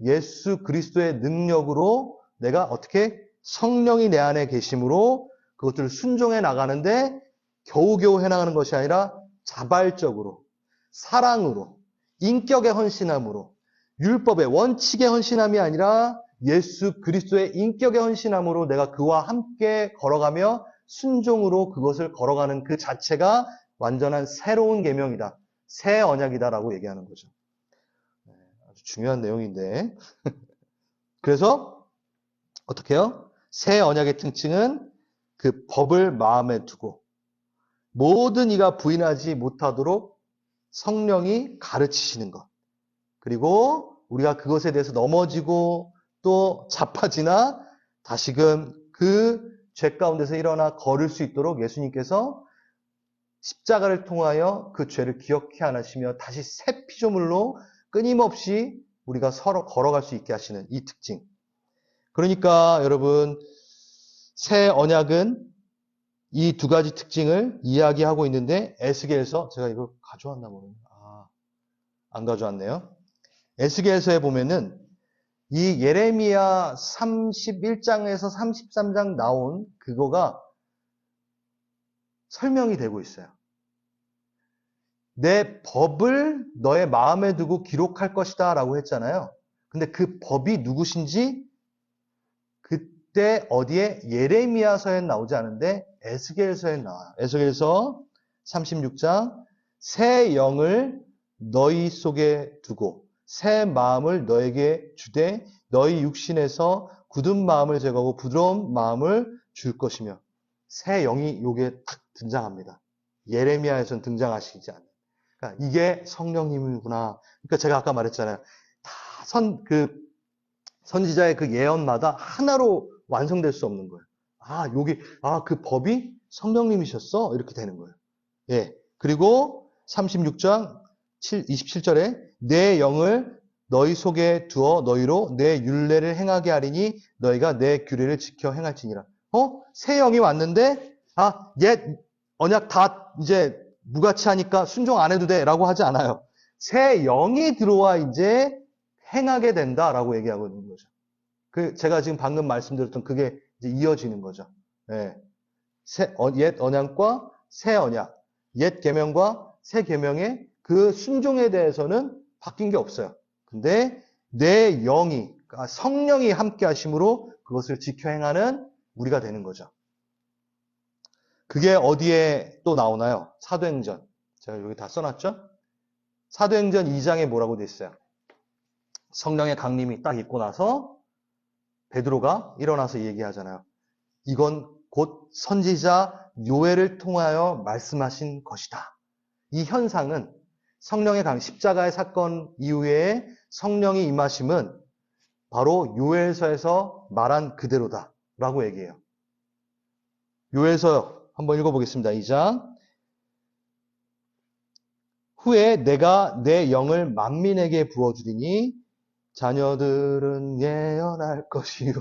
예수 그리스도의 능력으로 내가 어떻게 성령이 내 안에 계심으로 그것들을 순종해 나가는데 겨우겨우 해나가는 것이 아니라 자발적으로, 사랑으로, 인격의 헌신함으로, 율법의 원칙의 헌신함이 아니라 예수 그리스도의 인격의 헌신함으로 내가 그와 함께 걸어가며 순종으로 그것을 걸어가는 그 자체가 완전한 새로운 계명이다. 새 언약이다라고 얘기하는 거죠. 아주 중요한 내용인데. 그래서 어떻게 해요? 새 언약의 특징은 그 법을 마음에 두고 모든 이가 부인하지 못하도록 성령이 가르치시는 것. 그리고 우리가 그것에 대해서 넘어지고 또 자빠지나 다시금 그 죄 가운데서 일어나 걸을 수 있도록 예수님께서 십자가를 통하여 그 죄를 기억해 안 하시며 다시 새 피조물로 끊임없이 우리가 서로 걸어갈 수 있게 하시는 이 특징. 그러니까 여러분 새 언약은 이 두 가지 특징을 이야기하고 있는데 에스겔서 제가 이걸 가져왔나 모르겠네. 안 가져왔네요. 에스겔서에 보면은 이 예레미야 31장에서 33장 나온 그거가 설명이 되고 있어요. 내 법을 너의 마음에 두고 기록할 것이다 라고 했잖아요. 근데 그 법이 누구신지 그때 어디에 예레미야서에 나오지 않은데 에스겔서에 나와요. 에스겔서 36장 새 영을 너희 속에 두고 새 마음을 너에게 주되 너희 육신에서 굳은 마음을 제거하고 부드러운 마음을 줄 것이며 새 영이 요게 딱 등장합니다. 예레미야에서는 등장하시지 않아요. 그러니까 이게 성령님이구나. 그러니까 제가 아까 말했잖아요. 다 선지자의 그 예언마다 하나로 완성될 수 없는 거예요. 그 법이 성령님이셨어? 이렇게 되는 거예요. 예. 그리고 36장 27절에 내 영을 너희 속에 두어 너희로 내 율례를 행하게 하리니 너희가 내 규례를 지켜 행할지니라. 새 영이 왔는데 옛 언약 다 이제 무가치하니까 순종 안 해도 돼라고 하지 않아요. 새 영이 들어와 이제 행하게 된다라고 얘기하고 있는 거죠. 제가 지금 방금 말씀드렸던 그게 이제 이어지는 거죠. 예. 옛 언약과 새 언약, 옛 계명과 새 계명의 그 순종에 대해서는 바뀐 게 없어요. 근데 내 영이, 그러니까 성령이 함께 하심으로 그것을 지켜 행하는 우리가 되는 거죠. 그게 어디에 또 나오나요? 사도행전. 제가 여기 다 써놨죠? 사도행전 2장에 뭐라고 돼 있어요? 성령의 강림이 딱 있고 나서 베드로가 일어나서 얘기하잖아요. 이건 곧 선지자 요엘을 통하여 말씀하신 것이다. 이 현상은 성령의 십자가의 사건 이후에 성령이 임하심은 바로 요엘서에서 말한 그대로다 라고 얘기해요. 요엘서 한번 읽어보겠습니다. 2장. 후에 내가 내 영을 만민에게 부어주리니 자녀들은 예언할 것이요.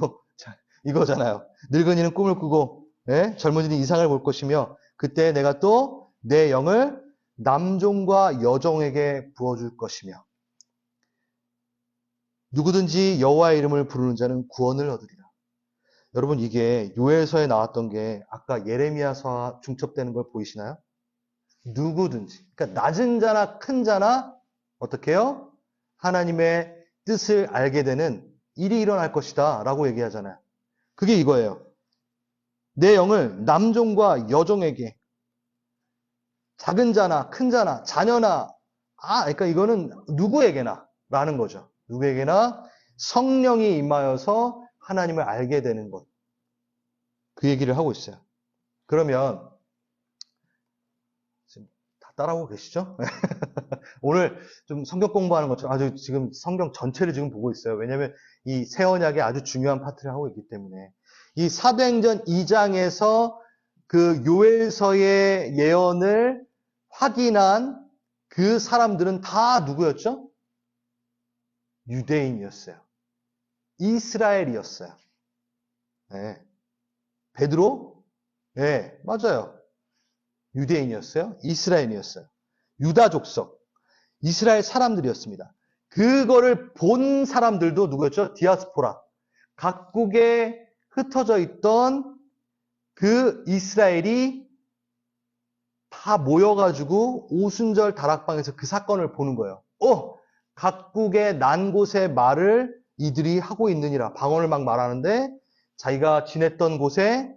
이거잖아요. 늙은이는 꿈을 꾸고 젊은이는 이상을 볼 것이며 그때 내가 또 내 영을 남종과 여종에게 부어줄 것이며 누구든지 여호와의 이름을 부르는 자는 구원을 얻으리라. 여러분 이게 요엘서에 나왔던 게 아까 예레미야서와 중첩되는 걸 보이시나요? 누구든지. 그러니까 낮은 자나 큰 자나 어떻게 해요? 하나님의 뜻을 알게 되는 일이 일어날 것이다 라고 얘기하잖아요. 그게 이거예요. 내 영을 남종과 여종에게 작은 자나 큰 자나 자녀나 그러니까 이거는 누구에게나 라는 거죠. 누구에게나 성령이 임하여서 하나님을 알게 되는 것. 그 얘기를 하고 있어요. 그러면 지금 다 따라오고 계시죠? 오늘 좀 성경 공부하는 것처럼 아주 지금 성경 전체를 지금 보고 있어요. 왜냐하면 이 새 언약의 아주 중요한 파트를 하고 있기 때문에 이 사도행전 2장에서 그 요엘서의 예언을 확인한 그 사람들은 다 누구였죠? 유대인이었어요. 이스라엘이었어요. 네. 베드로? 네, 맞아요. 유대인이었어요. 이스라엘이었어요. 유다 족속, 이스라엘 사람들이었습니다. 그거를 본 사람들도 누구였죠? 디아스포라. 각국에 흩어져 있던 그 이스라엘이 다 모여가지고 오순절 다락방에서 그 사건을 보는 거예요. 각국의 난 곳의 말을 이들이 하고 있느니라. 방언을 막 말하는데 자기가 지냈던 곳의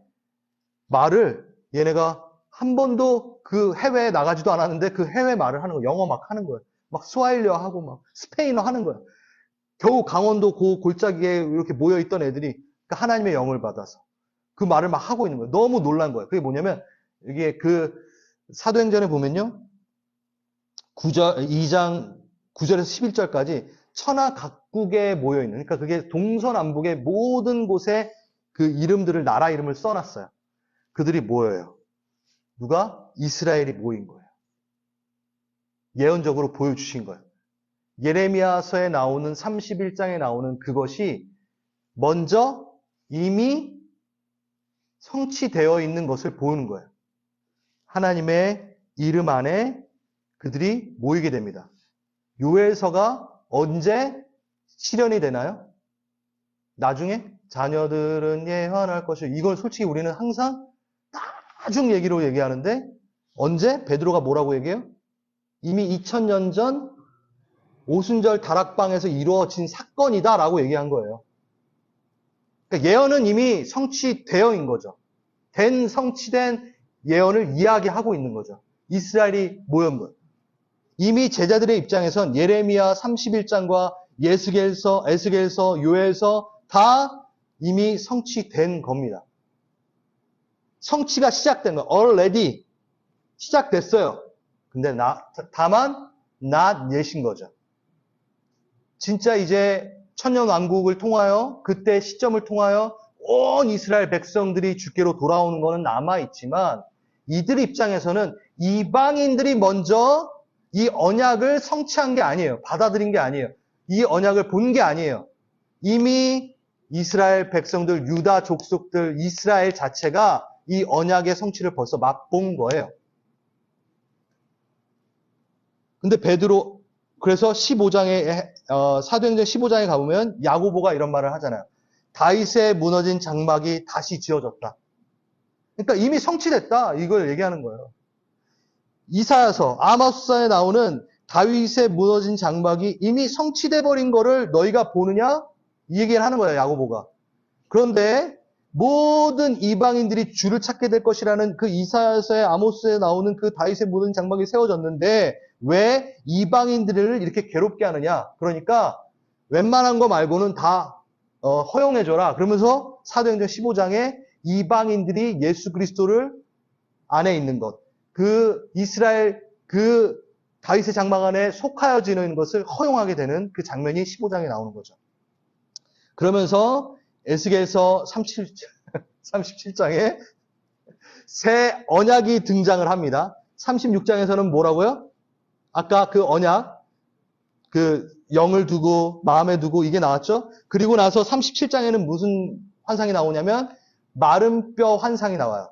말을 얘네가 한 번도 그 해외에 나가지도 않았는데 그 해외 말을 하는 거예요. 영어 막 하는 거예요. 막 스와힐리어 하고 막 스페인어 하는 거예요. 겨우 강원도 그 골짜기에 이렇게 모여있던 애들이 하나님의 영을 받아서 그 말을 막 하고 있는 거예요. 너무 놀란 거예요. 그게 뭐냐면 이게 그 사도행전에 보면요. 2장 9절에서 11절까지 천하 각국에 모여있는, 그러니까 그게 동서남북의 모든 곳에 그 이름들을, 나라 이름을 써놨어요. 그들이 모여요. 누가? 이스라엘이 모인 거예요. 예언적으로 보여주신 거예요. 예레미야서에 나오는 31장에 나오는 그것이 먼저 이미 성취되어 있는 것을 보는 거예요. 하나님의 이름 안에 그들이 모이게 됩니다. 요엘서가 언제 실현이 되나요? 나중에 자녀들은 예언할 것이요. 이걸 솔직히 우리는 항상 나중 얘기로 얘기하는데 언제? 베드로가 뭐라고 얘기해요? 이미 2000년 전 오순절 다락방에서 이루어진 사건이다라고 얘기한 거예요. 그러니까 예언은 이미 성취되어 있는 거죠. 성취된 예언을 이야기하고 있는 거죠. 이스라엘이 모인 것. 이미 제자들의 입장에선 예레미야 31장과 에스겔서, 요엘서 다 이미 성취된 겁니다. 성취가 시작된 거. already 시작됐어요. 근데 다만 not yet인 거죠. 진짜 이제 천년왕국을 통하여 그때 시점을 통하여 온 이스라엘 백성들이 주께로 돌아오는 것은 남아있지만 이들 입장에서는 이방인들이 먼저 이 언약을 성취한 게 아니에요. 받아들인 게 아니에요. 이 언약을 본 게 아니에요. 이미 이스라엘 백성들, 유다 족속들, 이스라엘 자체가 이 언약의 성취를 벌써 맛본 거예요. 근데 베드로, 그래서 15장에, 사도행전 15장에 가보면 야고보가 이런 말을 하잖아요. 다윗의 무너진 장막이 다시 지어졌다. 그러니까 이미 성취됐다. 이걸 얘기하는 거예요. 이사야서, 아모스서에 나오는 다윗의 무너진 장막이 이미 성취돼 버린 거를 너희가 보느냐? 이 얘기를 하는 거예요, 야고보가. 그런데 모든 이방인들이 주를 찾게 될 것이라는 그 이사야서의 아모스에 나오는 그 다윗의 무너진 장막이 세워졌는데 왜 이방인들을 이렇게 괴롭게 하느냐? 그러니까 웬만한 거 말고는 다 허용해줘라. 그러면서 사도행전 15장에 이방인들이 예수 그리스도를 안에 있는 것, 그 이스라엘 그 다윗의 장막 안에 속하여지는 것을 허용하게 되는 그 장면이 15장에 나오는 거죠. 그러면서 에스겔서 37장에 새 언약이 등장을 합니다. 36장에서는 뭐라고요? 아까 그 언약, 그 영을 두고 마음에 두고 이게 나왔죠? 그리고 나서 37장에는 무슨 환상이 나오냐면 마른 뼈 환상이 나와요.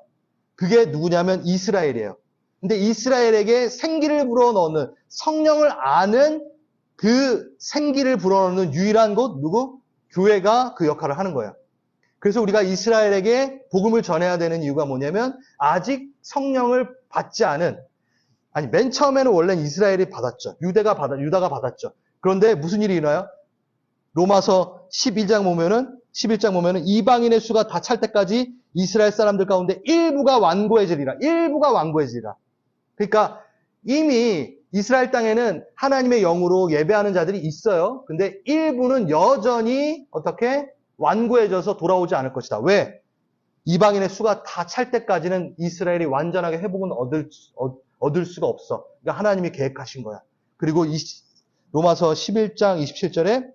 그게 누구냐면 이스라엘이에요. 근데 이스라엘에게 생기를 불어넣는, 성령을 아는 그 생기를 불어넣는 유일한 곳 누구? 교회가 그 역할을 하는 거예요. 그래서 우리가 이스라엘에게 복음을 전해야 되는 이유가 뭐냐면 아직 성령을 받지 않은, 아니 맨 처음에는 원래 이스라엘이 받았죠. 유다가 받았죠. 그런데 무슨 일이 일어나요? 로마서 11장 보면은 이방인의 수가 다 찰 때까지 이스라엘 사람들 가운데 일부가 완고해지리라. 그러니까 이미 이스라엘 땅에는 하나님의 영으로 예배하는 자들이 있어요. 근데 일부는 여전히 어떻게 완고해져서 돌아오지 않을 것이다. 왜? 이방인의 수가 다 찰 때까지는 이스라엘이 완전하게 회복은 얻을 수가 없어. 그러니까 하나님이 계획하신 거야. 그리고 로마서 11장 27절에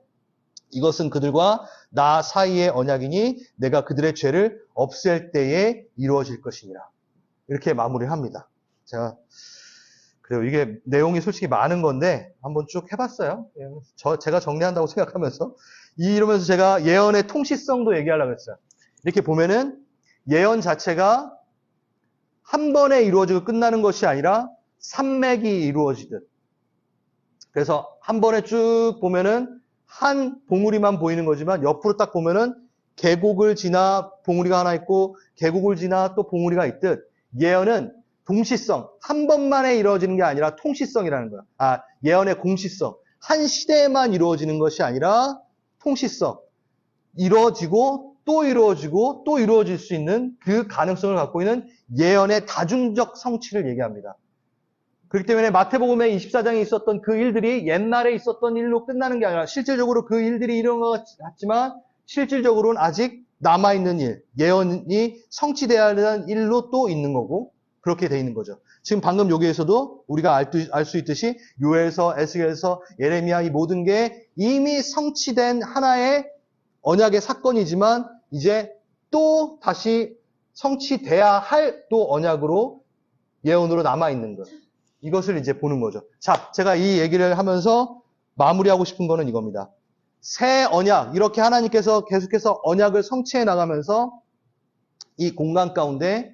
이것은 그들과 나 사이의 언약이니 내가 그들의 죄를 없앨 때에 이루어질 것이니라. 이렇게 마무리를 합니다. 그래요. 이게 내용이 솔직히 많은 건데 한번 쭉 해봤어요. 제가 정리한다고 생각하면서 이러면서 제가 예언의 통시성도 얘기하려고 했어요. 이렇게 보면은 예언 자체가 한 번에 이루어지고 끝나는 것이 아니라 산맥이 이루어지듯. 그래서 한 번에 쭉 보면은 한 봉우리만 보이는 거지만 옆으로 딱 보면은 계곡을 지나 봉우리가 하나 있고 계곡을 지나 또 봉우리가 있듯 예언은 동시성, 한 번만에 이루어지는 게 아니라 통시성이라는 거야. 예언의 공시성. 한 시대에만 이루어지는 것이 아니라 통시성. 이루어지고 또 이루어지고 또 이루어질 수 있는 그 가능성을 갖고 있는 예언의 다중적 성취를 얘기합니다. 그렇기 때문에 마태복음에 24장에 있었던 그 일들이 옛날에 있었던 일로 끝나는 게 아니라 실질적으로 그 일들이 일어난 것 같지만 실질적으로는 아직 남아있는 일, 예언이 성취되어야 하는 일로 또 있는 거고 그렇게 돼 있는 거죠. 지금 방금 여기에서도 우리가 알 수 있듯이 요엘서, 에스겔서, 예레미야 이 모든 게 이미 성취된 하나의 언약의 사건이지만 이제 또 다시 성취돼야 할 또 언약으로 예언으로 남아있는 것. 이것을 이제 보는 거죠. 자, 제가 이 얘기를 하면서 마무리하고 싶은 거는 이겁니다. 새 언약, 이렇게 하나님께서 계속해서 언약을 성취해 나가면서 이 공간 가운데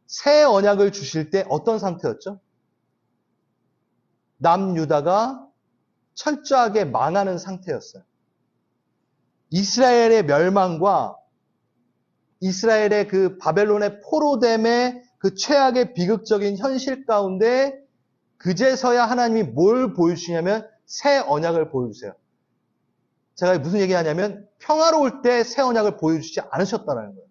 새 언약을 주실 때 어떤 상태였죠? 남유다가 철저하게 망하는 상태였어요. 이스라엘의 멸망과 이스라엘의 그 바벨론의 포로됨의 그 최악의 비극적인 현실 가운데 그제서야 하나님이 뭘 보여주시냐면 새 언약을 보여주세요. 제가 무슨 얘기하냐면 평화로울 때 새 언약을 보여주지 않으셨다는 거예요.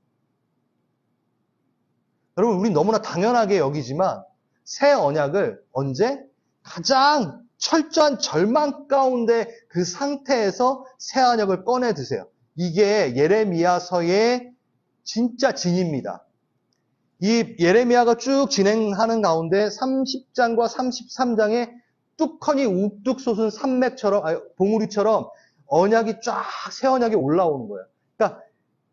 여러분, 우리 너무나 당연하게 여기지만 새 언약을 언제? 가장 철저한 절망 가운데 그 상태에서 새 언약을 꺼내 드세요. 이게 예레미야서의 진짜 진입니다. 이 예레미야가 쭉 진행하는 가운데 30장과 33장에 뚝하니 우뚝 솟은 산맥처럼, 봉우리처럼 언약이 쫙 새 언약이 올라오는 거예요. 그러니까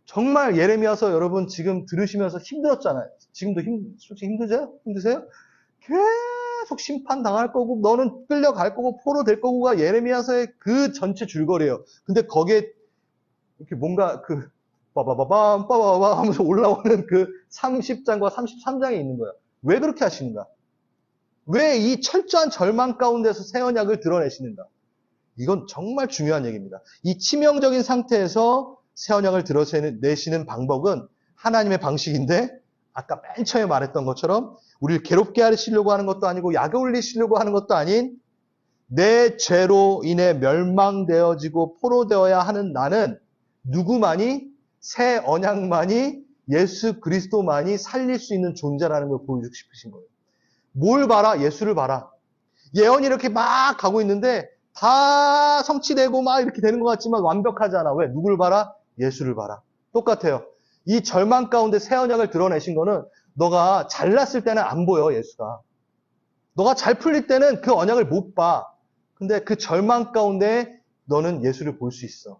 정말 예레미야서 여러분 지금 들으시면서 힘들었잖아요. 지금도 솔직히 힘드세요? 계속 심판당할 거고 너는 끌려갈 거고 포로 될 거고가 예레미야서의 그 전체 줄거리예요. 근데 거기에 이렇게 뭔가 빠바바밤, 빠바바밤 하면서 올라오는 그 30장과 33장에 있는 거예요. 왜 그렇게 하시는가? 왜 이 철저한 절망 가운데서 새 언약을 드러내시는가? 이건 정말 중요한 얘기입니다. 이 치명적인 상태에서 새 언약을 드러내시는 방법은 하나님의 방식인데 아까 맨 처음에 말했던 것처럼 우리를 괴롭게 하시려고 하는 것도 아니고 약을 올리시려고 하는 것도 아닌 내 죄로 인해 멸망되어지고 포로되어야 하는 나는 누구만이 새 언약만이 예수 그리스도만이 살릴 수 있는 존재라는 걸 보여주고 싶으신 거예요. 뭘 봐라? 예수를 봐라. 예언이 이렇게 막 가고 있는데 다 성취되고 막 이렇게 되는 것 같지만 완벽하지 않아. 왜? 누굴 봐라? 예수를 봐라. 똑같아요. 이 절망 가운데 새 언약을 드러내신 거는 너가 잘났을 때는 안 보여, 예수가. 너가 잘 풀릴 때는 그 언약을 못 봐. 근데 그 절망 가운데 너는 예수를 볼 수 있어.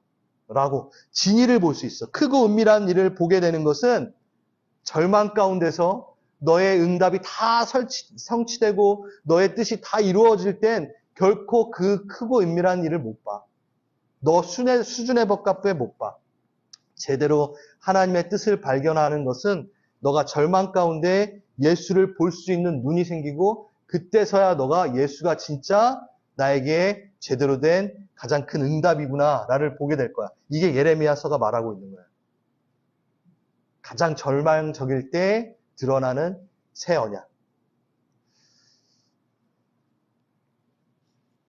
라고 진리를 볼 수 있어. 크고 은밀한 일을 보게 되는 것은 절망 가운데서 너의 응답이 다 성취되고 너의 뜻이 다 이루어질 땐 결코 그 크고 은밀한 일을 못 봐. 너 수준의 법값에 못 봐. 제대로 하나님의 뜻을 발견하는 것은 너가 절망 가운데 예수를 볼 수 있는 눈이 생기고 그때서야 너가 예수가 진짜 나에게 제대로 된 가장 큰 응답이구나를 보게 될 거야. 이게 예레미야서가 말하고 있는 거야. 가장 절망적일 때 드러나는 새 언약.